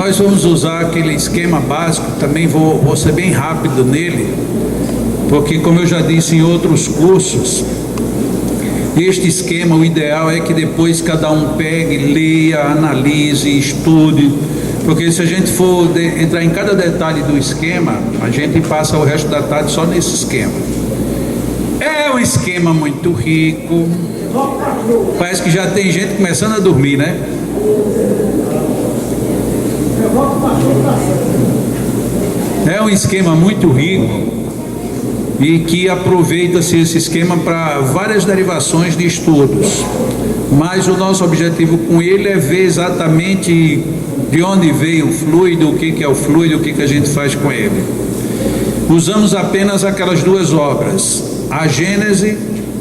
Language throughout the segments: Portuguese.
nós vamos usar aquele esquema básico, também vou ser bem rápido nele, porque como eu já disse em outros cursos, este esquema, o ideal é que depois cada um pegue, leia, analise, estude, porque se a gente for entrar em cada detalhe do esquema, a gente passa o resto da tarde só nesse esquema. É um esquema muito rico, parece que já tem gente começando a dormir, né? É um esquema muito rico e que aproveita-se esse esquema para várias derivações de estudos, mas o nosso objetivo com ele é ver exatamente de onde veio o fluido, o que é o fluido, o que a gente faz com ele. Usamos apenas aquelas duas obras, a Gênese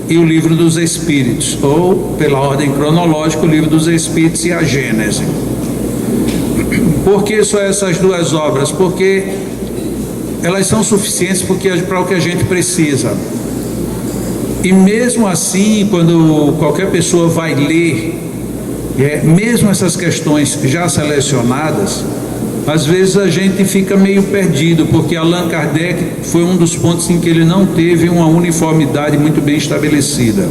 e o Livro dos Espíritos, ou pela ordem cronológica, o Livro dos Espíritos e a Gênese. Por que só essas duas obras? Porque elas são suficientes para o que a gente precisa. E mesmo assim, quando qualquer pessoa vai ler, mesmo essas questões já selecionadas, às vezes a gente fica meio perdido, porque Allan Kardec foi um dos pontos em que ele não teve uma uniformidade muito bem estabelecida.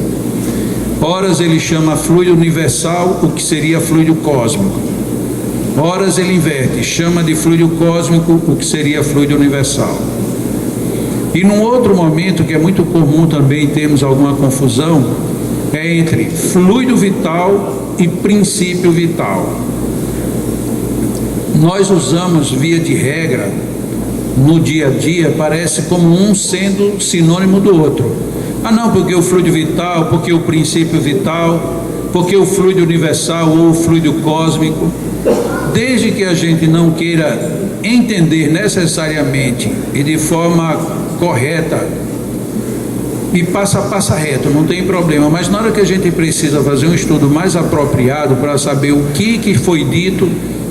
Horas ele chama fluido universal o que seria fluido cósmico. Horas ele inverte, chama de fluido cósmico o que seria fluido universal. E num outro momento que é muito comum também termos alguma confusão, é entre fluido vital e princípio vital. Nós usamos, via de regra, no dia a dia, parece como um sendo sinônimo do outro. Ah não, porque o fluido vital, porque o princípio vital, porque o fluido universal ou o fluido cósmico. Desde que a gente não queira entender necessariamente e de forma correta e passa reto, não tem problema, mas na hora que a gente precisa fazer um estudo mais apropriado para saber o que foi dito,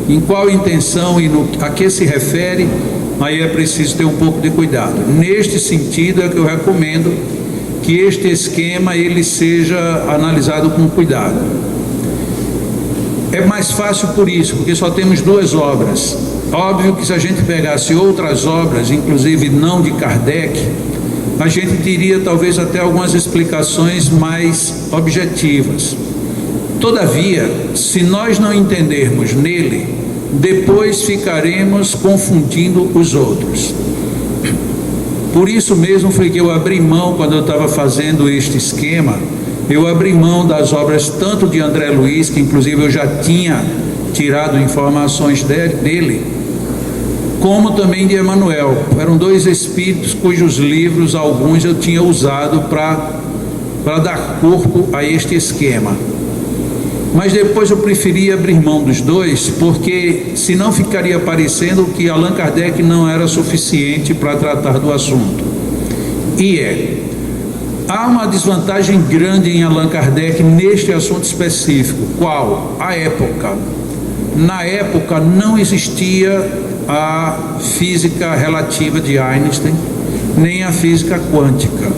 em qual intenção e a que se refere, aí é preciso ter um pouco de cuidado. Neste sentido é que eu recomendo que este esquema ele seja analisado com cuidado. É mais fácil por isso, porque só temos duas obras. Óbvio que se a gente pegasse outras obras, inclusive não de Kardec, a gente teria talvez até algumas explicações mais objetivas. Todavia, se nós não entendermos nele, depois ficaremos confundindo os outros. Por isso mesmo foi que eu abri mão, quando eu estava fazendo este esquema, eu abri mão das obras tanto de André Luiz, que inclusive eu já tinha tirado informações dele, como também de Emmanuel. Eram dois espíritos cujos livros, alguns eu tinha usado para dar corpo a este esquema. Mas depois eu preferi abrir mão dos dois, porque senão ficaria parecendo que Allan Kardec não era suficiente para tratar do assunto. Há uma desvantagem grande em Allan Kardec neste assunto específico. Qual? A época. Na época não existia a física relativa de Einstein, nem a física quântica.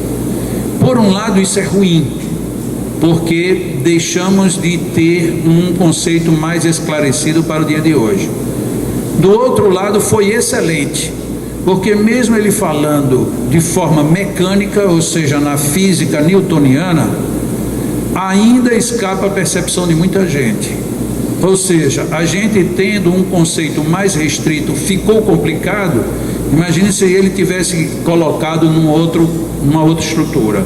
Por um lado isso é ruim, porque deixamos de ter um conceito mais esclarecido para o dia de hoje. Do outro lado foi excelente, porque mesmo ele falando de forma mecânica, ou seja, na física newtoniana, ainda escapa a percepção de muita gente. Ou seja, a gente tendo um conceito mais restrito ficou complicado. Imagine se ele tivesse colocado numa outra estrutura.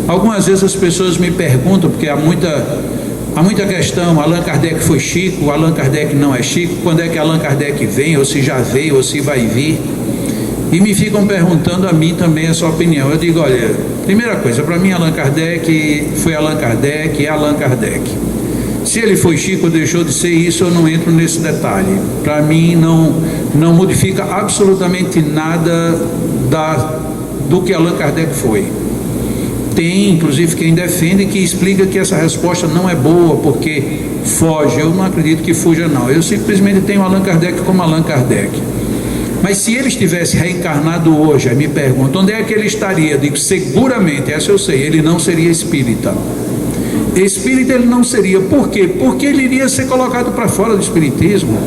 Algumas vezes as pessoas me perguntam, porque há muita questão, Allan Kardec foi Chico, Allan Kardec não é Chico, quando é que Allan Kardec vem, ou se já veio, ou se vai vir, e me ficam perguntando a mim também a sua opinião. Eu digo, olha, primeira coisa, para mim Allan Kardec foi Allan Kardec, é Allan Kardec. Se ele foi Chico ou deixou de ser isso, eu não entro nesse detalhe. Para mim não modifica absolutamente nada do que Allan Kardec foi. Tem inclusive quem defende, que explica que essa resposta não é boa porque foge. Eu não acredito que fuja não, eu simplesmente tenho Allan Kardec como Allan Kardec. Mas se ele estivesse reencarnado hoje, aí me pergunto, onde é que ele estaria? Digo, seguramente, essa eu sei, ele não seria espírita. Espírita ele não seria. Por quê? Porque ele iria ser colocado para fora do espiritismo.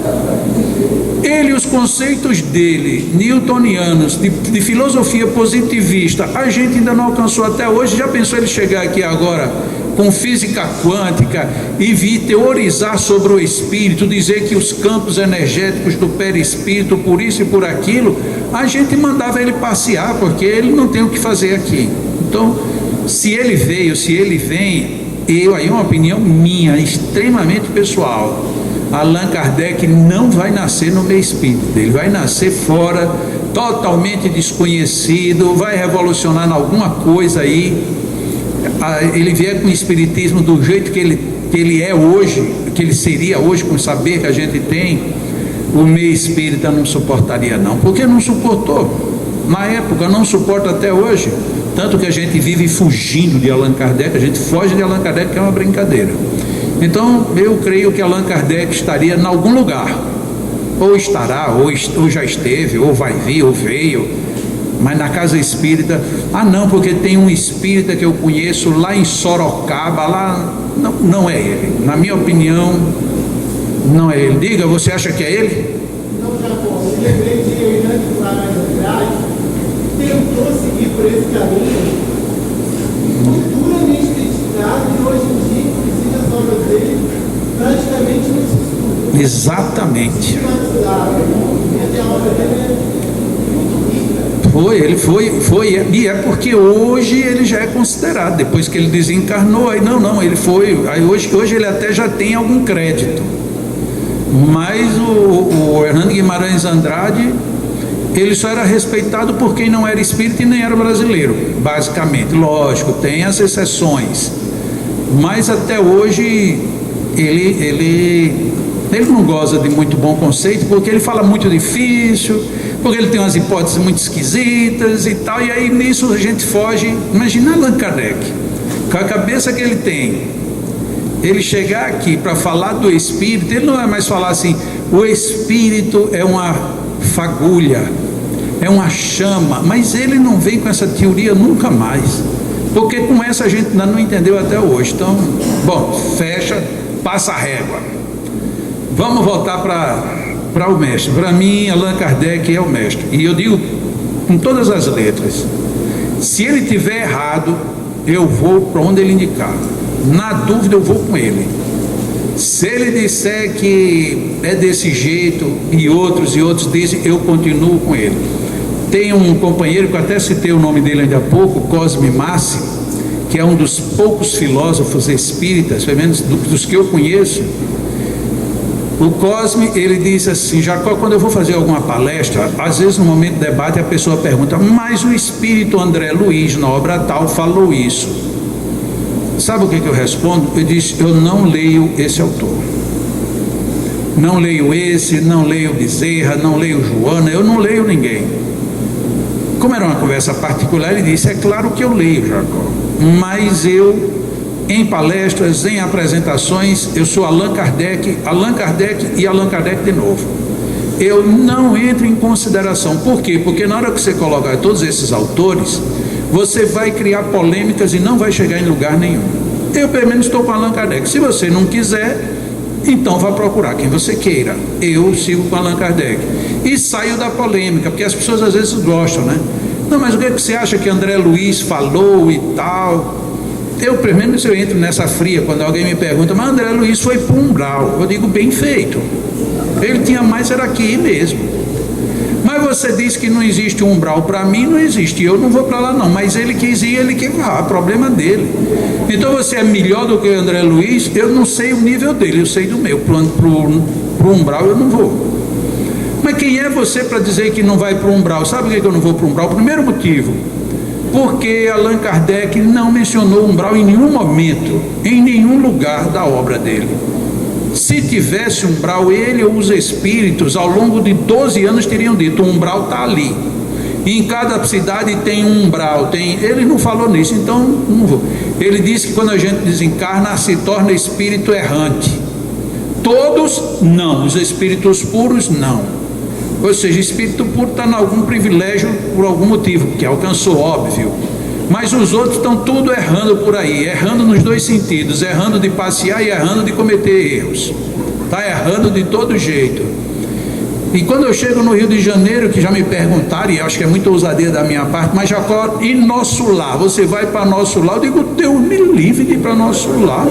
Ele, os conceitos dele, newtonianos, de filosofia positivista, a gente ainda não alcançou até hoje. Já pensou ele chegar aqui agora com física quântica e vir teorizar sobre o espírito, dizer que os campos energéticos do perispírito, por isso e por aquilo, a gente mandava ele passear, porque ele não tem o que fazer aqui. Então, se ele veio, se ele vem, aí é uma opinião minha, extremamente pessoal, Allan Kardec não vai nascer no meio espírita, ele vai nascer fora, totalmente desconhecido, vai revolucionar em alguma coisa aí. Ele vier com o espiritismo do jeito que ele é hoje, que ele seria hoje, com o saber que a gente tem, o meio espírita não suportaria não, porque não suportou na época, não suporta até hoje, tanto que a gente vive fugindo de Allan Kardec, a gente foge de Allan Kardec, que é uma brincadeira. Então eu creio que Allan Kardec estaria em algum lugar, ou estará, ou já esteve, ou vai vir, ou veio, mas na casa espírita, não, porque tem um espírita que eu conheço lá em Sorocaba, lá, não é ele, na minha opinião, não é ele. Diga, você acha que é ele? Não, Jacó, eu lembrei de Hernando Guimarães atrás, tentou seguir por esse caminho, duramente criticado, e hoje em dia, inclusive as obras dele, praticamente não se estuda. Exatamente. A obra dele é ele foi, e é porque hoje ele já é considerado, depois que ele desencarnou, aí ele foi, aí hoje ele até já tem algum crédito, mas o Hernando Guimarães Andrade, ele só era respeitado por quem não era espírita e nem era brasileiro, basicamente. Lógico, tem as exceções, mas até hoje ele não goza de muito bom conceito, porque ele fala muito difícil, porque ele tem umas hipóteses muito esquisitas e tal, e aí nisso a gente foge. Imagina Allan Kardec, com a cabeça que ele tem, ele chegar aqui para falar do espírito, ele não vai mais falar assim, o espírito é uma fagulha, é uma chama, mas ele não vem com essa teoria nunca mais, porque com essa a gente ainda não entendeu até hoje. Então, bom, fecha, passa a régua. Vamos voltar para o mestre. Para mim, Allan Kardec é o mestre, e eu digo com todas as letras, se ele tiver errado, eu vou para onde ele indicar, na dúvida eu vou com ele. Se ele disser que é desse jeito e outros dizem, eu continuo com ele. Tem um companheiro que eu até citei o nome dele ainda há pouco, Cosme Massi, que é um dos poucos filósofos espíritas, pelo menos dos que eu conheço. O Cosme, ele diz assim, Jacó, quando eu vou fazer alguma palestra, às vezes no momento do debate a pessoa pergunta, mas o espírito André Luiz, na obra tal, falou isso. Sabe o que eu respondo? Eu disse, eu não leio esse autor, não leio esse, não leio Bezerra, não leio Joana, eu não leio ninguém. Como era uma conversa particular, ele disse, é claro que eu leio, Jacó, mas eu, em palestras, em apresentações, eu sou Allan Kardec e Allan Kardec de novo. Eu não entro em consideração. Por quê? Porque na hora que você colocar todos esses autores, você vai criar polêmicas e não vai chegar em lugar nenhum. Eu pelo menos estou com Allan Kardec. Se você não quiser, então vá procurar quem você queira. Eu sigo com Allan Kardec e saio da polêmica, porque as pessoas às vezes gostam, né? Não, mas o que você acha que André Luiz falou e tal? Eu, pelo menos, eu entro nessa fria quando alguém me pergunta, mas André Luiz foi para o umbral. Eu digo, bem feito. Ele tinha mais, era aqui mesmo. Mas você diz que não existe um umbral. Para mim não existe, eu não vou para lá não. Mas ele quis ir, ele quer vá, problema dele. Então você é melhor do que o André Luiz? Eu não sei o nível dele, eu sei do meu. Para o umbral eu não vou. Mas quem é você para dizer que não vai para o umbral? Sabe por que eu não vou para o umbral? Primeiro motivo, porque Allan Kardec não mencionou umbral em nenhum momento, em nenhum lugar da obra dele. Se tivesse umbral, ele ou os espíritos ao longo de 12 anos teriam dito, o umbral está ali, e em cada cidade tem um umbral, ele não falou nisso, então não vou. Ele disse que quando a gente desencarna se torna espírito errante. Todos não, os espíritos puros não. Ou seja, espírito puro está em algum privilégio por algum motivo, que alcançou, óbvio. Mas os outros estão tudo errando por aí, errando nos dois sentidos, errando de passear e errando de cometer erros. Está errando de todo jeito. E quando eu chego no Rio de Janeiro, que já me perguntaram, e acho que é muita ousadia da minha parte, mas Jacó, e nosso lar? Você vai para nosso lar? Eu digo, Deus me livre de ir para nosso lar.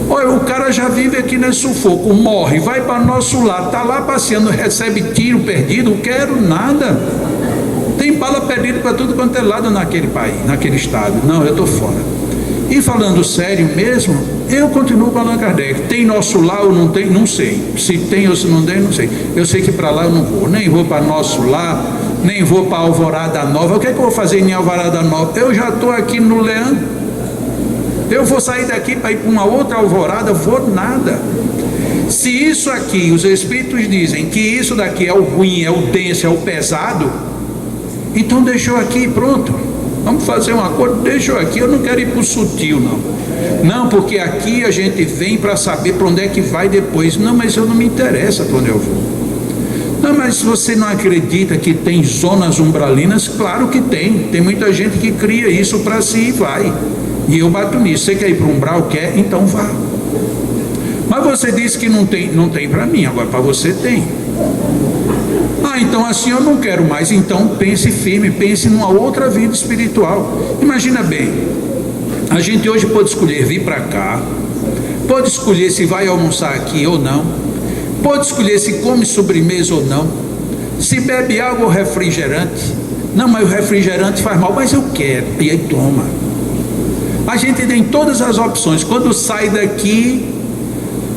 Olha, o cara já vive aqui nesse sufoco, morre, vai para nosso lar, está lá passeando, recebe tiro perdido, não quero nada. Tem bala perdida para tudo quanto é lado naquele país, naquele estado. Não, eu estou fora. E falando sério mesmo, eu continuo com Allan Kardec. Tem nosso lar ou não tem? Não sei. Se tem ou se não tem, não sei. Eu sei que para lá eu não vou. Nem vou para nosso lar, nem vou para Alvorada Nova. O que é que eu vou fazer em Alvorada Nova? Eu já estou aqui no Leão. Eu vou sair daqui para ir para uma outra alvorada? Vou nada. Se isso aqui, os espíritos dizem que isso daqui é o ruim, é o denso, é o pesado, então deixou aqui, pronto. Vamos fazer um acordo, deixou aqui. Eu não quero ir para o sutil, não. Não, porque aqui a gente vem para saber para onde é que vai depois. Não, mas eu não me interessa para onde eu vou. Não, mas se você não acredita que tem zonas umbralinas, claro que tem. Tem muita gente que cria isso para si e vai. E eu bato nisso. Você quer ir para o umbral? Quer? Então vá. Mas você disse que não tem para mim, agora para você tem. Ah, então assim eu não quero mais. Então pense firme, pense numa outra vida espiritual. Imagina bem, a gente hoje pode escolher vir para cá, pode escolher se vai almoçar aqui ou não, pode escolher se come sobremesa ou não, se bebe água ou refrigerante. Não, mas o refrigerante faz mal, mas eu quero. E aí toma. A gente tem todas as opções. Quando sai daqui,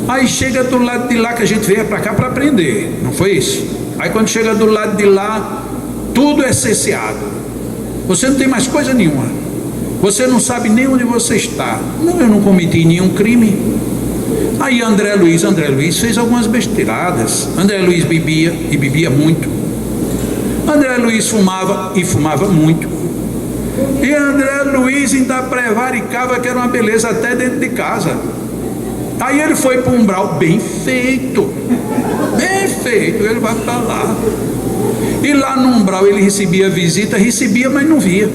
aí chega do lado de lá, que a gente veio para cá para aprender, não foi isso? Aí quando chega do lado de lá, tudo é cesseado. Você não tem mais coisa nenhuma. Você não sabe nem onde você está. Não, eu não cometi nenhum crime. Aí André Luiz fez algumas besteiradas. André Luiz bebia, e bebia muito. André Luiz fumava, e fumava muito. E André Luiz ainda prevaricava, que era uma beleza até dentro de casa. Aí ele foi para o umbral, bem feito, ele vai para lá. E lá no umbral ele recebia visita, mas não via.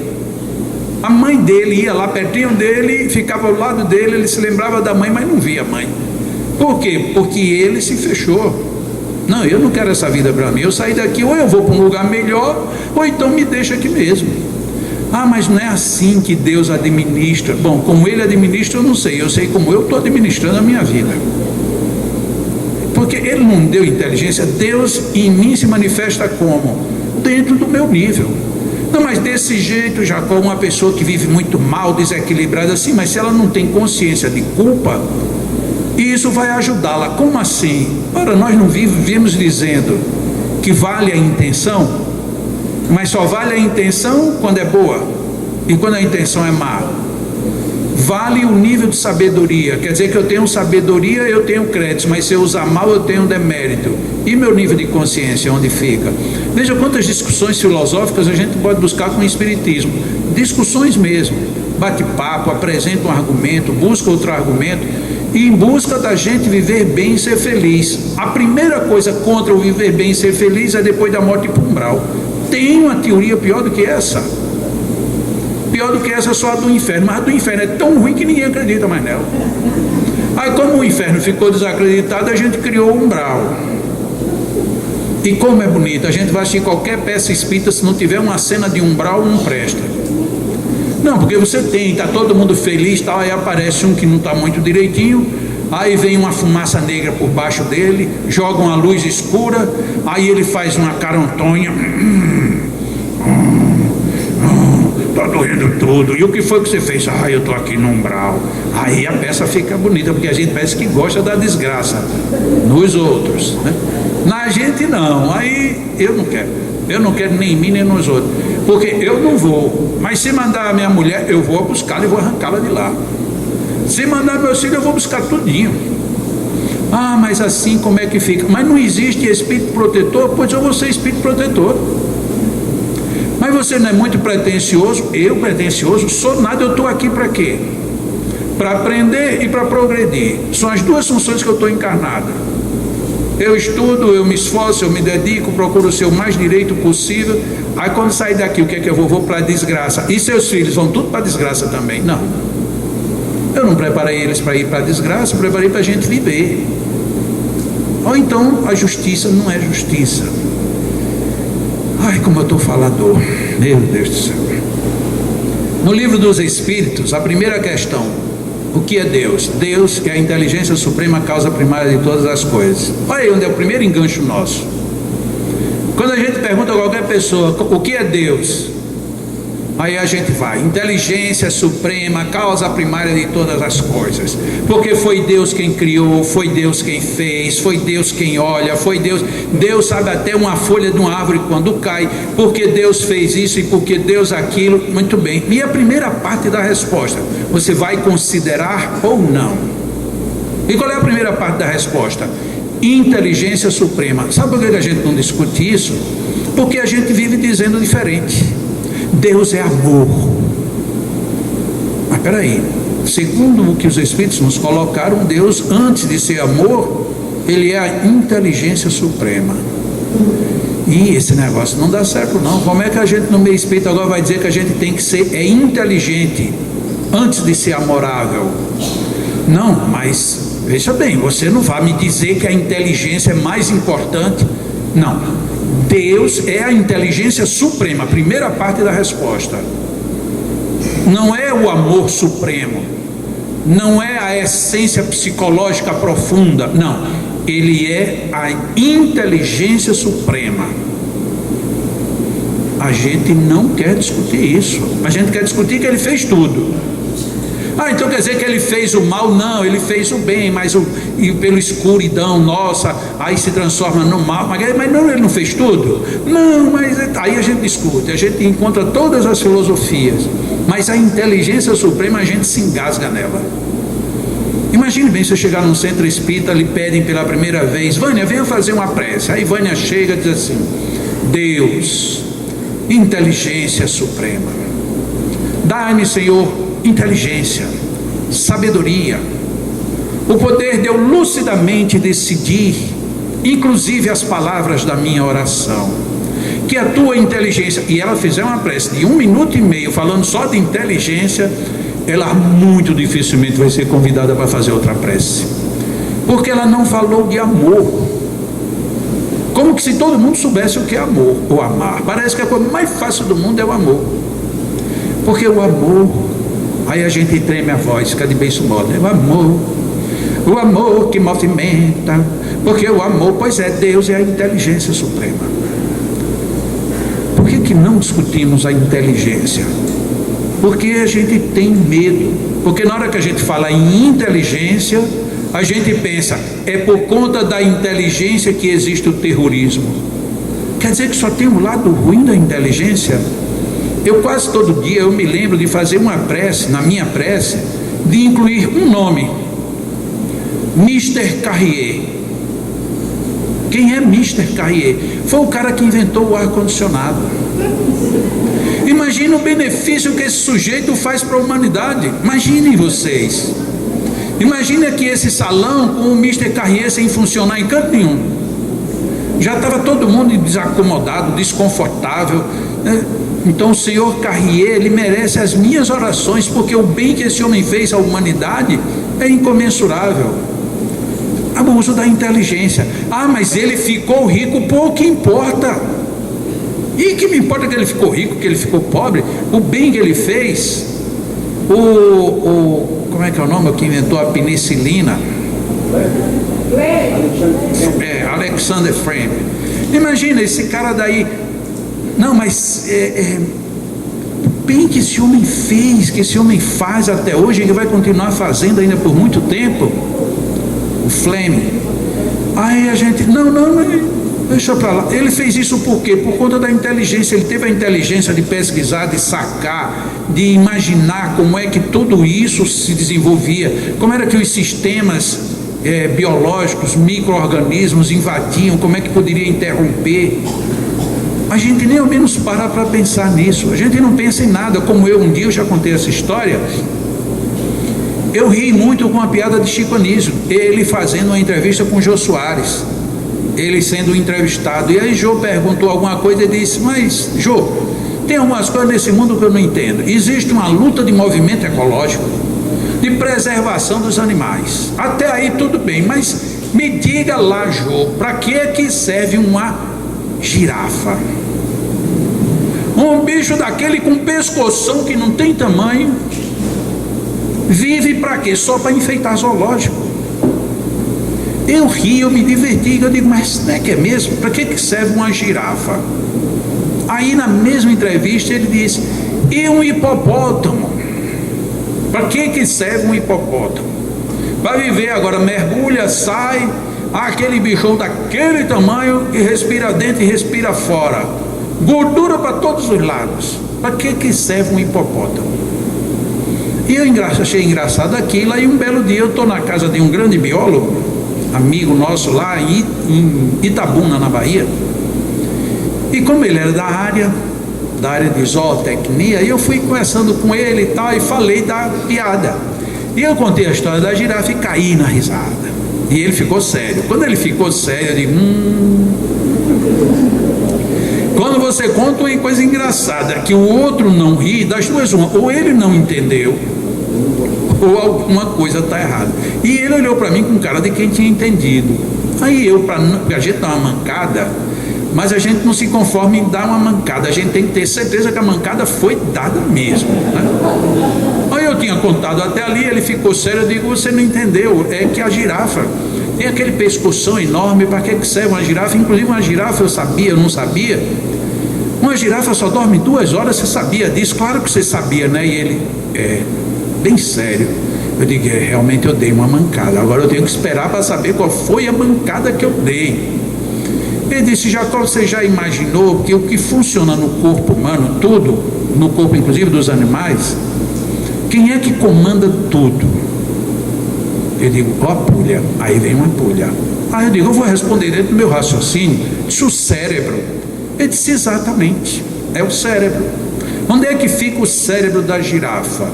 A mãe dele ia lá pertinho dele, ficava ao lado dele, ele se lembrava da mãe, mas não via a mãe. Por quê? Porque ele se fechou. Não, eu não quero essa vida para mim. Eu saí daqui, ou eu vou para um lugar melhor, ou então me deixa aqui mesmo. Ah, mas não é assim que Deus administra. Bom, como ele administra, eu não sei. Eu sei como eu estou administrando a minha vida. Porque ele não deu inteligência. Deus em mim se manifesta como? Dentro do meu nível. Não, mas desse jeito, Jacó, uma pessoa que vive muito mal, desequilibrada assim, mas se ela não tem consciência de culpa, isso vai ajudá-la. Como assim? Ora, nós não vivemos dizendo que vale a intenção, mas só vale a intenção quando é boa e quando a intenção é má. Vale o nível de sabedoria, quer dizer que eu tenho sabedoria, eu tenho crédito, mas se eu usar mal eu tenho demérito. E meu nível de consciência, onde fica? Veja quantas discussões filosóficas a gente pode buscar com o espiritismo. Discussões mesmo, bate-papo, apresenta um argumento, busca outro argumento, e em busca da gente viver bem e ser feliz. A primeira coisa contra o viver bem e ser feliz é depois da morte ir para o umbral. Tem uma teoria pior do que essa. Pior do que essa é só a do inferno. Mas a do inferno é tão ruim que ninguém acredita mais nela. Aí como o inferno ficou desacreditado, a gente criou o umbral. E como é bonito, a gente vai assistir qualquer peça espírita, se não tiver uma cena de umbral, não presta. Não, porque você tem, está todo mundo feliz, tal, aí aparece um que não está muito direitinho, aí vem uma fumaça negra por baixo dele, joga uma luz escura, aí ele faz uma carantonha, está doendo tudo. E o que foi que você fez? Ah, eu estou aqui no umbral. Aí a peça fica bonita, porque a gente parece que gosta da desgraça nos outros, né? Na gente não. Aí eu não quero nem em mim nem nos outros, porque eu não vou. Mas se mandar a minha mulher, eu vou buscá-la e vou arrancá-la de lá. Se mandar meus filhos, eu vou buscar tudinho. Ah, mas assim como é que fica? Mas não existe espírito protetor? Pois eu vou ser espírito protetor. Mas você não é muito pretensioso? Eu pretensioso? Sou nada. Eu estou aqui para quê? Para aprender e para progredir. São as duas funções que eu estou encarnado. Eu estudo, eu me esforço, eu me dedico, procuro ser o mais direito possível. Aí quando sair daqui, o que é que eu vou? Vou para a desgraça. E seus filhos vão tudo para a desgraça também? Não. Eu não preparei eles para ir para a desgraça, preparei para a gente viver. Ou então a justiça não é justiça. Ai, como eu estou falador. Meu Deus do céu. No livro dos Espíritos, a primeira questão: o que é Deus? Deus, que é a inteligência suprema, causa primária de todas as coisas. Olha aí onde é o primeiro engancho nosso. Quando a gente pergunta a qualquer pessoa o que é Deus, aí a gente vai: inteligência suprema, causa primária de todas as coisas, porque foi Deus quem criou, foi Deus quem fez, foi Deus quem olha, foi Deus sabe até uma folha de uma árvore quando cai, porque Deus fez isso e porque Deus aquilo. Muito bem, e a primeira parte da resposta, você vai considerar ou não? E qual é a primeira parte da resposta? Inteligência suprema. Sabe por que a gente não discute isso? Porque a gente vive dizendo diferente. Deus é amor. Mas peraí, segundo o que os Espíritos nos colocaram, Deus, antes de ser amor, Ele é a inteligência suprema. E esse negócio não dá certo não. Como é que a gente no meio espírita agora vai dizer que a gente tem que ser inteligente antes de ser amorável? Não, mas veja bem, você não vai me dizer que a inteligência é mais importante. Não, Deus é a inteligência suprema, primeira parte da resposta. Não é o amor supremo, não é a essência psicológica profunda, não, Ele é a inteligência suprema. A gente não quer discutir isso, a gente quer discutir que Ele fez tudo. Então quer dizer que Ele fez o mal? Não, Ele fez o bem, mas e pela escuridão nossa, aí se transforma no mal. Mas não, Ele não fez tudo? Não, mas aí a gente discute, a gente encontra todas as filosofias, mas a inteligência suprema a gente se engasga nela. Imagine bem, se eu chegar num centro espírita, lhe pedem pela primeira vez: Vânia, venha fazer uma prece. Aí Vânia chega e diz assim: Deus, inteligência suprema, dá-me, Senhor, inteligência, sabedoria, o poder de eu lucidamente decidir, inclusive as palavras da minha oração, que a tua inteligência. E ela fizer uma prece de 1 minuto e meio falando só de inteligência, ela muito dificilmente vai ser convidada para fazer outra prece, porque ela não falou de amor. Como que se todo mundo soubesse o que é amor ou amar. Parece que a coisa mais fácil do mundo é o amor, porque o amor, aí a gente treme a voz, fica de beiço moda. O amor que movimenta, porque o amor, pois é, Deus é a inteligência suprema. Por que não discutimos a inteligência? Porque a gente tem medo, porque na hora que a gente fala em inteligência, a gente pensa, é por conta da inteligência que existe o terrorismo. Quer dizer que só tem um lado ruim da inteligência? Eu quase todo dia eu me lembro de fazer uma prece, na minha prece, de incluir um nome: Mr. Carrier. Quem é Mr. Carrier? Foi o cara que inventou o ar-condicionado. Imagina o benefício que esse sujeito faz para a humanidade. Imaginem vocês. Imagina que esse salão com o Mr. Carrier sem funcionar em canto nenhum. Já estava todo mundo desacomodado, desconfortável, né? Então o senhor Carrier, ele merece as minhas orações, porque o bem que esse homem fez à humanidade é incomensurável. Abuso da inteligência. Mas ele ficou rico, pouco importa. E que me importa que ele ficou rico, que ele ficou pobre? O bem que ele fez. Como é que é o nome que inventou a penicilina? Alexander Fleming. Imagina esse cara daí. Não, mas o bem que esse homem fez, que esse homem faz até hoje, ele vai continuar fazendo ainda por muito tempo. O Fleming. Aí a gente, não, deixa pra lá. Ele fez isso por quê? Por conta da inteligência. Ele teve a inteligência de pesquisar, de sacar, de imaginar como é que tudo isso se desenvolvia, como era que os sistemas biológicos, micro-organismos invadiam, como é que poderia interromper. A gente nem ao menos para pensar nisso. A gente não pensa em nada. Como um dia eu já contei essa história. Eu ri muito com a piada de Chico Anísio, ele fazendo uma entrevista com o Jô Soares. ele sendo entrevistado. E aí Jô perguntou alguma coisa e disse: mas Jô, tem algumas coisas nesse mundo que eu não entendo. Existe uma luta de movimento ecológico, de preservação dos animais. Até aí tudo bem, mas me diga lá, Jô, para que é que serve uma girafa? Um bicho daquele com pescoção que não tem tamanho, vive para quê? Só para enfeitar zoológico. Eu ri, eu me diverti, eu digo, mas não é que é mesmo? Para que serve uma girafa? Aí na mesma entrevista ele disse: e um hipopótamo? Para que serve um hipopótamo? Para viver agora, mergulha, sai, aquele bichão daquele tamanho que respira dentro e respira fora, gordura para todos os lados. Para que serve um hipopótamo? E eu achei engraçado aquilo. Aí um belo dia eu estou na casa de um grande biólogo, amigo nosso lá em Itabuna, na Bahia, e como ele era da área de zootecnia, eu fui conversando com ele e tal, e falei da piada, e eu contei a história da girafa e caí na risada, e ele ficou sério. Quando ele ficou sério, eu digo: quando você conta uma coisa engraçada que o outro não ri, das duas uma, ou ele não entendeu, ou alguma coisa está errada. E ele olhou para mim com cara de quem tinha entendido. Aí a gente dá uma mancada, mas a gente não se conforma em dar uma mancada, a gente tem que ter certeza que a mancada foi dada mesmo, né? Aí eu tinha contado até ali, ele ficou sério. Eu digo: você não entendeu, é que a girafa tem aquele pescoção enorme. Para que serve uma girafa? Inclusive uma girafa, eu não sabia, uma girafa só dorme 2 horas. Você sabia disso? Claro que você sabia, né? E ele: bem sério. Eu digo: realmente eu dei uma mancada, agora eu tenho que esperar para saber qual foi a mancada que eu dei. Ele disse: Jacó, você já imaginou que o que funciona no corpo humano, tudo, no corpo inclusive dos animais, quem é que comanda tudo? Eu digo: a pulha. Aí vem uma pulha. Aí eu digo: eu vou responder dentro do meu raciocínio. Disse: o cérebro. Ele disse: exatamente, é o cérebro. Onde é que fica o cérebro da girafa?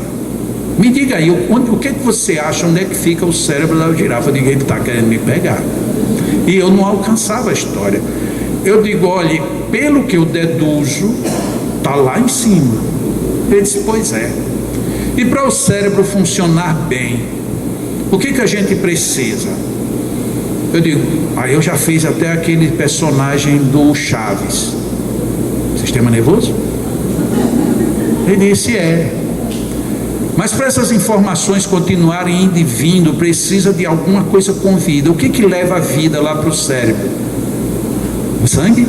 Me diga aí, o que você acha, onde é que fica o cérebro da girafa? Eu digo: ele está querendo me pegar. E eu não alcançava a história. Eu digo: olhe, pelo que eu deduzo, está lá em cima. Ele disse: pois é. E para o cérebro funcionar bem, o que a gente precisa? Eu digo: aí eu já fiz até aquele personagem do Chaves, sistema nervoso. Ele disse: mas para essas informações continuarem indo e vindo, precisa de alguma coisa com vida. O que leva a vida lá para o cérebro? O sangue?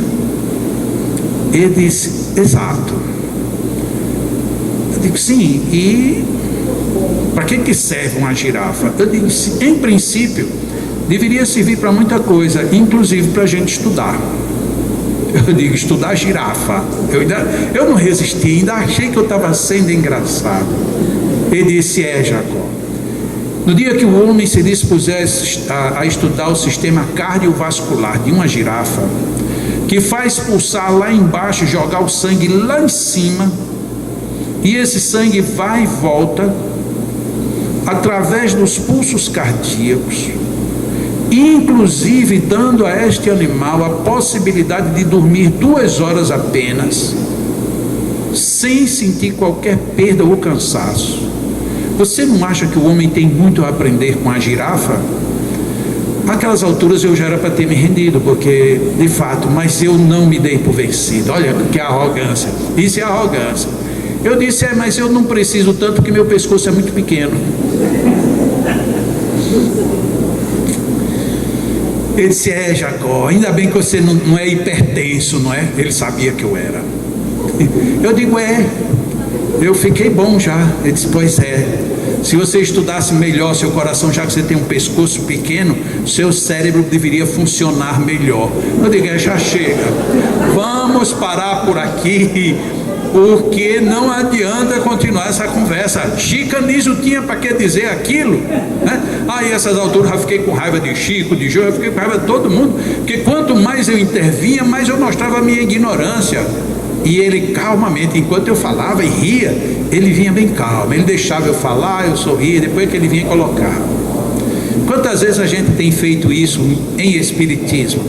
Ele disse: exato. Eu digo: sim, e para que serve uma girafa? Eu digo: em princípio, deveria servir para muita coisa, inclusive para a gente estudar. Eu digo: estudar girafa. Eu não resisti, ainda achei que eu estava sendo engraçado. Ele disse: Jacó, no dia que o homem se dispuser a estudar o sistema cardiovascular de uma girafa, que faz pulsar lá embaixo, jogar o sangue lá em cima, e esse sangue vai e volta através dos pulsos cardíacos, inclusive dando a este animal a possibilidade de dormir 2 horas apenas, sem sentir qualquer perda ou cansaço. Você não acha que o homem tem muito a aprender com a girafa? Naquelas alturas eu já era para ter me rendido, porque de fato, mas eu não me dei por vencido. Olha que arrogância, isso é arrogância. Eu disse: mas eu não preciso tanto, porque meu pescoço é muito pequeno. Ele disse: Jacó, ainda bem que você não é hipertenso, não é? Ele sabia que eu era. Eu digo: eu fiquei bom já. Ele disse: pois se você estudasse melhor seu coração, já que você tem um pescoço pequeno, seu cérebro deveria funcionar melhor. Eu digo: já chega, vamos parar por aqui, porque não adianta continuar essa conversa. Chico Anísio tinha para que dizer aquilo, né? Aí essas alturas eu fiquei com raiva de Chico, de João, eu fiquei com raiva de todo mundo, porque quanto mais eu intervinha, mais eu mostrava a minha ignorância. E ele calmamente, enquanto eu falava e ria, ele vinha bem calmo, ele deixava eu falar, eu sorria, depois que ele vinha colocar. Quantas vezes a gente tem feito isso em espiritismo?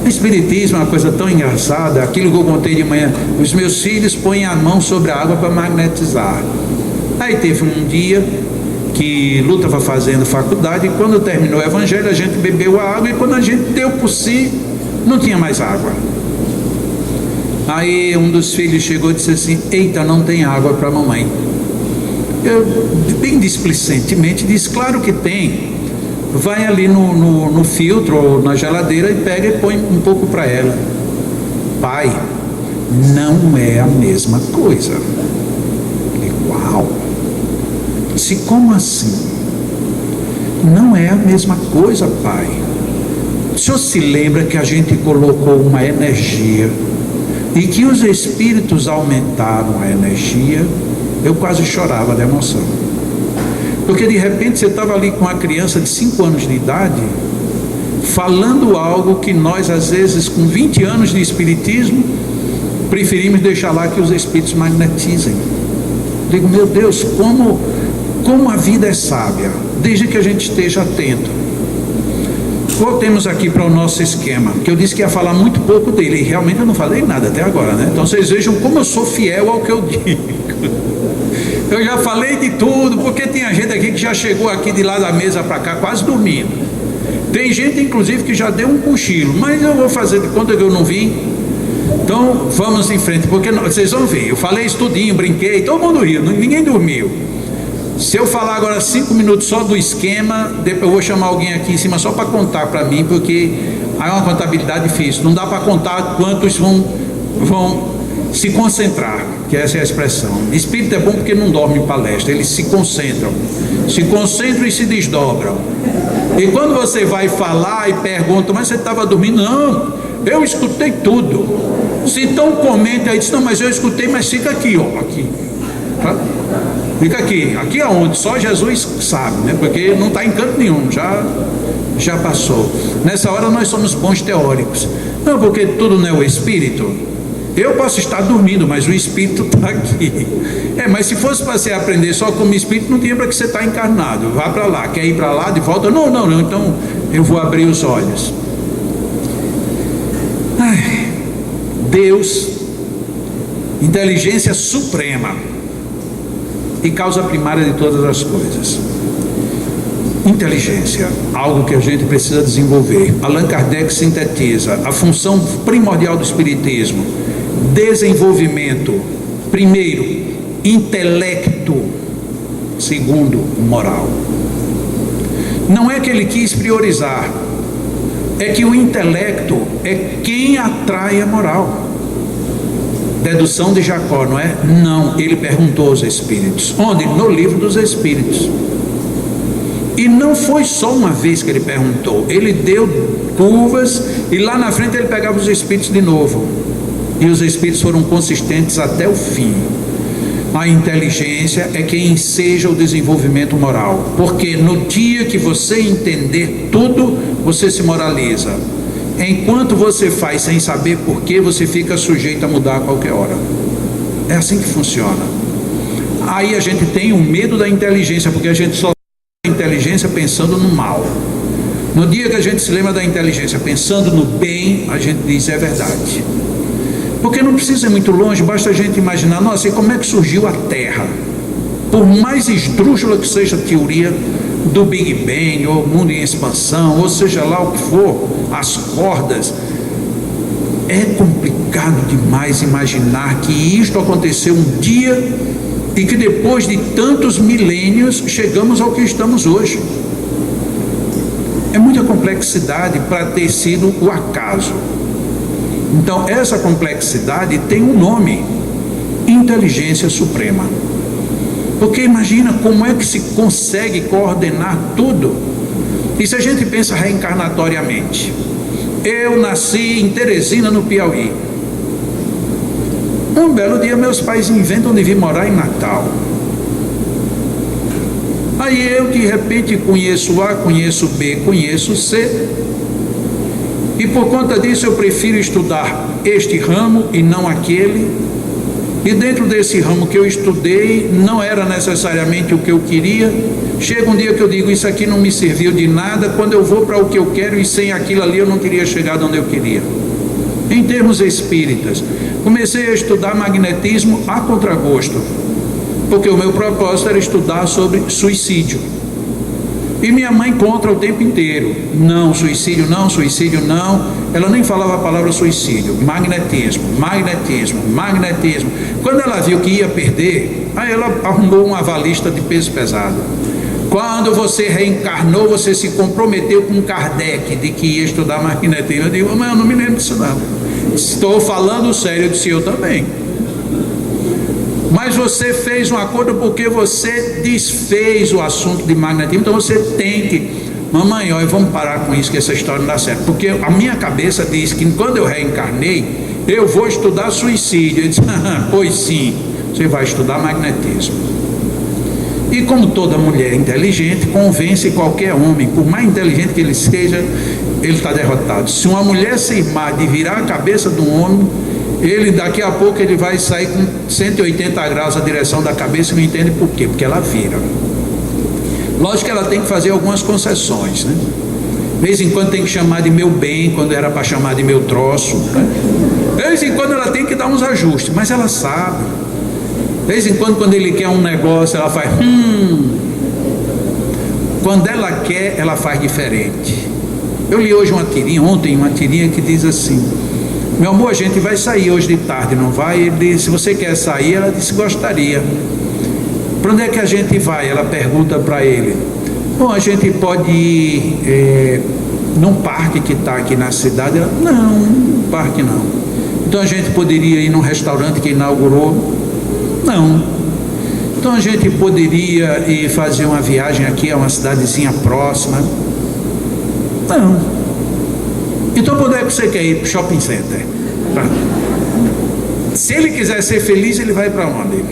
O espiritismo é uma coisa tão engraçada, aquilo que eu contei de manhã, os meus filhos põem a mão sobre a água para magnetizar. Aí teve um dia que Lu estava fazendo faculdade, e quando terminou o evangelho, a gente bebeu a água, e quando a gente deu por si, não tinha mais água. Aí um dos filhos chegou e disse assim: eita, não tem água para a mamãe. Eu, bem displicentemente, disse: claro que tem. Vai ali no filtro ou na geladeira e pega e põe um pouco para ela. Pai, não é a mesma coisa. Uau! Se como assim? Não é a mesma coisa, pai. O senhor se lembra que a gente colocou uma energia e que os espíritos aumentaram a energia? Eu quase chorava de emoção, porque de repente você estava ali com uma criança de 5 anos de idade falando algo que nós, às vezes, com 20 anos de espiritismo, preferimos deixar lá que os espíritos magnetizem. Digo, meu Deus, como a vida é sábia, desde que a gente esteja atento. Voltemos aqui para o nosso esquema, que eu disse que ia falar muito pouco dele, e realmente eu não falei nada até agora, né? Então vocês vejam como eu sou fiel ao que eu digo. Eu já falei de tudo, porque tem gente aqui que já chegou aqui de lá da mesa para cá quase dormindo. Tem gente inclusive que já deu um cochilo, mas eu vou fazer de conta que eu não vi. Então vamos em frente, porque vocês vão ver, eu falei isso tudinho, brinquei, todo mundo riu, ninguém dormiu. Se eu falar agora 5 minutos só do esquema, depois eu vou chamar alguém aqui em cima só para contar para mim, porque aí é uma contabilidade difícil, não dá para contar quantos vão se concentrar, que essa é a expressão. Espírito é bom porque não dorme em palestra, eles se concentram e se desdobram. E quando você vai falar e pergunta: mas você estava dormindo? Não, eu escutei tudo. Se então comenta aí, diz: não, mas eu escutei, mas fica aqui, ó, aqui. Tá? Fica aqui aonde? Só Jesus sabe, né? Porque não está em canto nenhum, já passou. Nessa hora nós somos bons teóricos. Não, porque tudo não é o Espírito. Eu posso estar dormindo, mas o Espírito está aqui. Mas se fosse para você aprender só como Espírito, não tinha para que você estar encarnado. Vá para lá, quer ir para lá, de volta? Não, então eu vou abrir os olhos. Deus, inteligência suprema e causa primária de todas as coisas. Inteligência, algo que a gente precisa desenvolver. Allan Kardec sintetiza a função primordial do espiritismo: desenvolvimento. Primeiro, intelecto. Segundo, moral. Não é que ele quis priorizar, é que o intelecto é quem atrai a moral. Dedução de Jacó, não é? Não, ele perguntou aos espíritos. Onde? No livro dos Espíritos. E não foi só uma vez que ele perguntou, ele deu curvas e lá na frente ele pegava os espíritos de novo. E os espíritos foram consistentes até o fim. A inteligência é quem enseja o desenvolvimento moral, porque no dia que você entender tudo, você se moraliza. Enquanto você faz sem saber porquê, você fica sujeito a mudar a qualquer hora. É assim que funciona. Aí a gente tem um medo da inteligência, porque a gente só tem inteligência pensando no mal. No dia que a gente se lembra da inteligência pensando no bem, a gente diz: é verdade. Porque não precisa ir muito longe, basta a gente imaginar: nossa, e como é que surgiu a Terra? Por mais esdrúxula que seja a teoria do Big Bang, ou mundo em expansão, ou seja lá o que for, as cordas, é complicado demais imaginar que isto aconteceu um dia e que depois de tantos milênios chegamos ao que estamos hoje. É muita complexidade para ter sido o acaso. Então essa complexidade tem um nome: inteligência suprema. Porque imagina como é que se consegue coordenar tudo. E se a gente pensa reencarnatoriamente, eu nasci em Teresina, no Piauí. Um belo dia meus pais inventam de vir morar em Natal. Aí eu de repente conheço A, conheço B, conheço C, e por conta disso eu prefiro estudar este ramo e não aquele. E dentro desse ramo que eu estudei, não era necessariamente o que eu queria. Chega um dia que eu digo, isso aqui não me serviu de nada, quando eu vou para o que eu quero, e sem aquilo ali eu não teria chegado onde eu queria. Em termos espíritas, comecei a estudar magnetismo a contragosto, porque o meu propósito era estudar sobre suicídio. E minha mãe contra o tempo inteiro, não, suicídio não, suicídio não. Ela nem falava a palavra suicídio, magnetismo, magnetismo, magnetismo. Quando ela viu que ia perder, aí ela arrumou um avalista de peso pesado. Quando você reencarnou, você se comprometeu com Kardec de que ia estudar magnetismo. Eu digo, mas eu não me lembro disso não. Estou falando sério. Eu disse, eu também. Mas você fez um acordo porque você desfez o assunto de magnetismo. Então você tem que, mamãe, olha, vamos parar com isso, que essa história não dá certo. Porque a minha cabeça diz que quando eu reencarnei, eu vou estudar suicídio. Eu disse, pois sim, você vai estudar magnetismo. E como toda mulher inteligente, convence qualquer homem, por mais inteligente que ele seja, ele está derrotado. Se uma mulher se irmar de virar a cabeça de um homem, ele daqui a pouco ele vai sair com 180 graus a direção da cabeça e não entende por quê, porque ela vira. Lógico que ela tem que fazer algumas concessões, né? De vez em quando tem que chamar de meu bem, quando era para chamar de meu troço, né? De vez em quando ela tem que dar uns ajustes, mas ela sabe. De vez em quando ele quer um negócio, ela faz quando ela quer, ela faz diferente. Eu li hoje ontem uma tirinha que diz assim: meu amor, a gente vai sair hoje de tarde, não vai? Ele disse, se você quer sair, ela disse, gostaria. Para onde é que a gente vai? Ela pergunta para ele. Bom, a gente pode ir num parque que está aqui na cidade. Ela, não, parque não. Então a gente poderia ir num restaurante que inaugurou? Não. Então a gente poderia ir fazer uma viagem aqui a uma cidadezinha próxima? Não. Então para onde é que você quer ir? Para o shopping center. Se ele quiser ser feliz, ele vai para onde?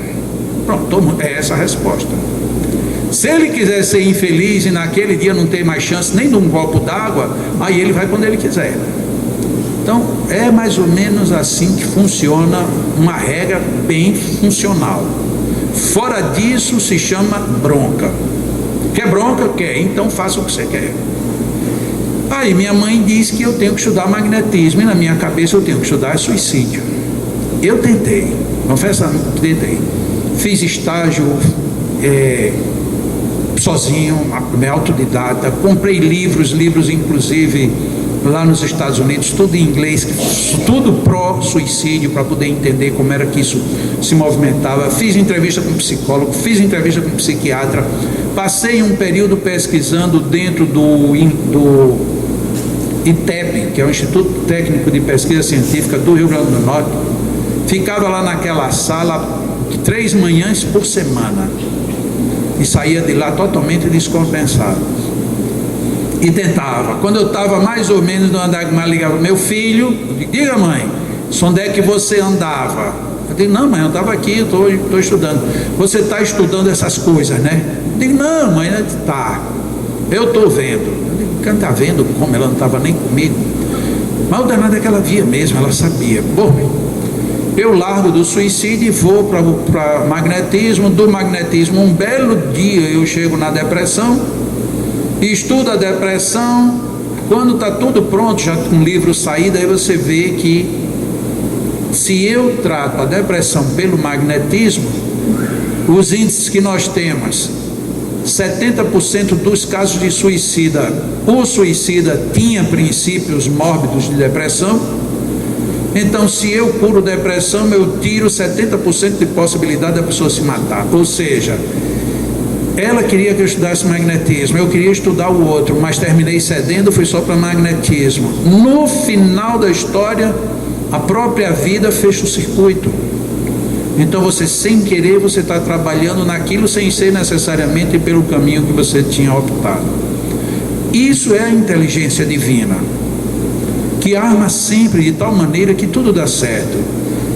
Pronto, é essa a resposta. Se ele quiser ser infeliz e naquele dia não ter mais chance nem de um copo d'água, aí ele vai quando ele quiser. Então é mais ou menos assim que funciona, uma regra bem funcional. Fora disso se chama bronca. Quer bronca? Quer, então faça o que você quer. Aí minha mãe diz que eu tenho que estudar magnetismo, e na minha cabeça eu tenho que estudar suicídio. Eu tentei, confesso que tentei. Fiz estágio sozinho, autodidata, comprei livros inclusive lá nos Estados Unidos, tudo em inglês, tudo pró-suicídio, para poder entender como era que isso se movimentava. Fiz entrevista com psicólogo, fiz entrevista com psiquiatra, passei um período pesquisando dentro do ITEP, que é o Instituto Técnico de Pesquisa Científica do Rio Grande do Norte. Ficava lá naquela sala 3 manhãs por semana e saía de lá totalmente descompensado. E tentava, quando eu estava mais ou menos no andar que mais ligava, meu filho, diga mãe, onde é que você andava? Eu digo, não mãe, eu estava aqui, estou estudando. Você está estudando essas coisas, né? Eu digo, não mãe, tá, eu estou vendo. Eu digo, quem está vendo como? Ela não estava nem comigo. Mas o danado é que ela via mesmo, ela sabia. Bom, eu largo do suicídio e vou para magnetismo. Do magnetismo, um belo dia eu chego na depressão, estudo a depressão. Quando está tudo pronto, já com o livro saído, aí você vê que se eu trato a depressão pelo magnetismo, os índices que nós temos, 70% dos casos de suicida, o suicida tinha princípios mórbidos de depressão. Então, se eu curo depressão, eu tiro 70% de possibilidade da pessoa se matar. Ou seja, ela queria que eu estudasse magnetismo, eu queria estudar o outro, mas terminei cedendo, fui só para magnetismo. No final da história, a própria vida fecha o circuito. Então você, sem querer, você está trabalhando naquilo sem ser necessariamente pelo caminho que você tinha optado. Isso é a inteligência divina, que arma sempre de tal maneira que tudo dá certo.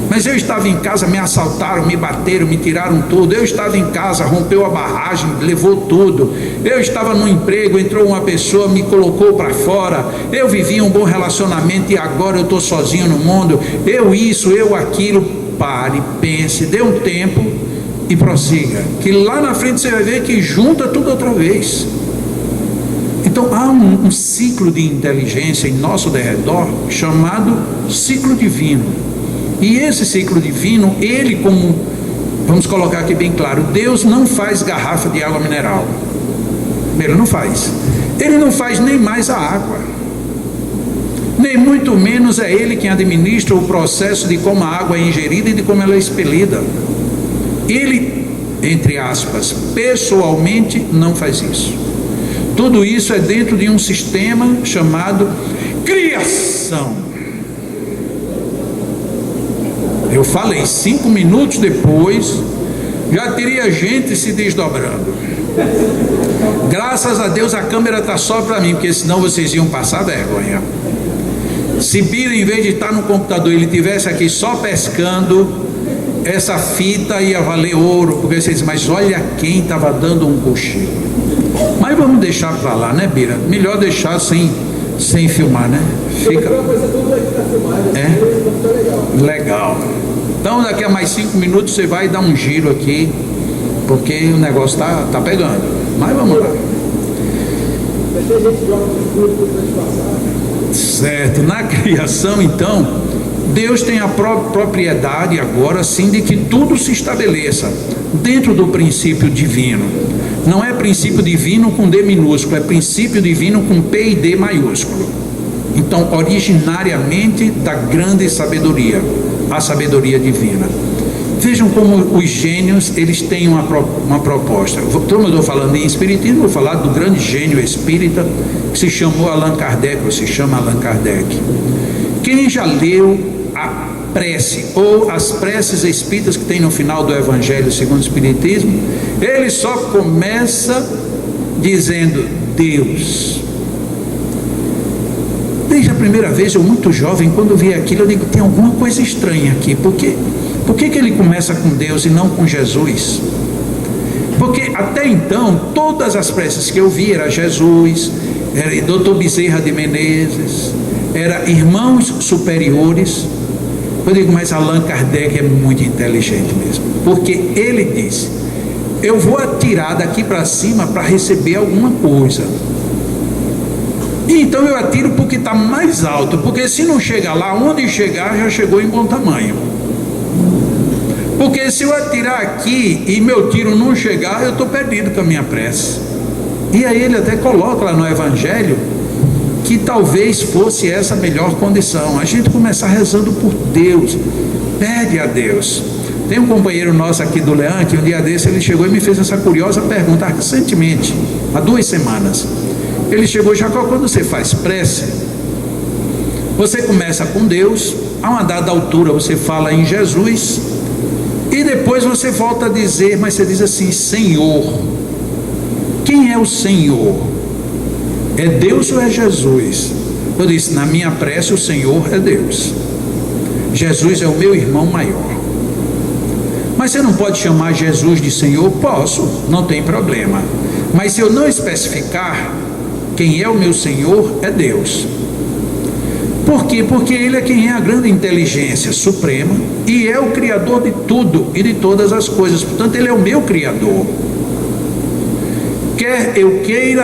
Mas eu estava em casa, me assaltaram, me bateram, me tiraram tudo. Eu estava em casa, rompeu a barragem, levou tudo. Eu estava no emprego, entrou uma pessoa, me colocou para fora. Eu vivia um bom relacionamento e agora eu estou sozinho no mundo. Eu isso, eu aquilo. pare, pense, dê um tempo e prossiga, que lá na frente você vai ver que junta tudo outra vez. Então há um ciclo de inteligência em nosso derredor chamado ciclo divino, e esse ciclo divino, ele, como vamos colocar aqui bem claro, Deus não faz garrafa de água mineral, ele não faz nem mais a água, nem muito menos é ele quem administra o processo de como a água é ingerida e de como ela é expelida. Ele, entre aspas, pessoalmente não faz isso. Tudo isso é dentro de um sistema chamado criação. Eu falei, 5 minutos depois já teria gente se desdobrando. Graças a Deus a câmera está só para mim, porque senão vocês iam passar vergonha. Se Bira, em vez de estar no computador, ele estivesse aqui só pescando, essa fita ia valer ouro, porque vocês, mas olha quem estava dando um cochilo. Mas vamos deixar para lá, né, Bira? Melhor deixar sem filmar, né? Fica. É? Legal. Então daqui a mais 5 minutos você vai dar um giro aqui, porque o negócio tá pegando. Mas vamos lá. Certo. Na criação, então, Deus tem a propriedade agora sim de que tudo se estabeleça dentro do princípio divino. Não é princípio divino com D minúsculo, é princípio divino com P e D maiúsculo. Então, originariamente da grande sabedoria, a sabedoria divina. Vejam como os gênios, eles têm uma proposta. Como eu estou falando em espiritismo, vou falar do grande gênio espírita que se chamou Allan Kardec, ou se chama Allan Kardec. Quem já leu a prece, ou as preces espíritas que tem no final do Evangelho segundo o Espiritismo, ele só começa dizendo Deus. Desde a primeira vez, eu muito jovem, quando eu vi aquilo, eu digo, tem alguma coisa estranha aqui, por que ele começa com Deus e não com Jesus? Porque até então, todas as preces que eu vi, era Jesus, era Dr. Bezerra de Menezes, era irmãos superiores. Eu digo, mas Allan Kardec é muito inteligente mesmo, porque ele disse, eu vou atirar daqui para cima para receber alguma coisa, e então eu atiro porque está mais alto, porque se não chegar lá, onde chegar já chegou em bom tamanho, porque se eu atirar aqui e meu tiro não chegar, eu estou perdido com a minha prece. E aí ele até coloca lá no Evangelho que talvez fosse essa a melhor condição, a gente começar rezando por Deus, pede a Deus. Tem um companheiro nosso aqui do Leão, que um dia desse ele chegou e me fez essa curiosa pergunta recentemente, há 2 semanas. Ele chegou, Jacó, quando você faz prece, você começa com Deus, a uma dada altura você fala em Jesus, e depois você volta a dizer, mas você diz assim, Senhor. Quem é o Senhor? É Deus ou é Jesus? Eu disse, na minha prece o Senhor é Deus, Jesus é o meu irmão maior. Mas você não pode chamar Jesus de Senhor? Posso, não tem problema, mas se eu não especificar quem é o meu Senhor, é Deus. Por quê? Porque Ele é quem é a grande inteligência suprema e é o Criador de tudo e de todas as coisas, portanto Ele é o meu Criador. Quer eu queira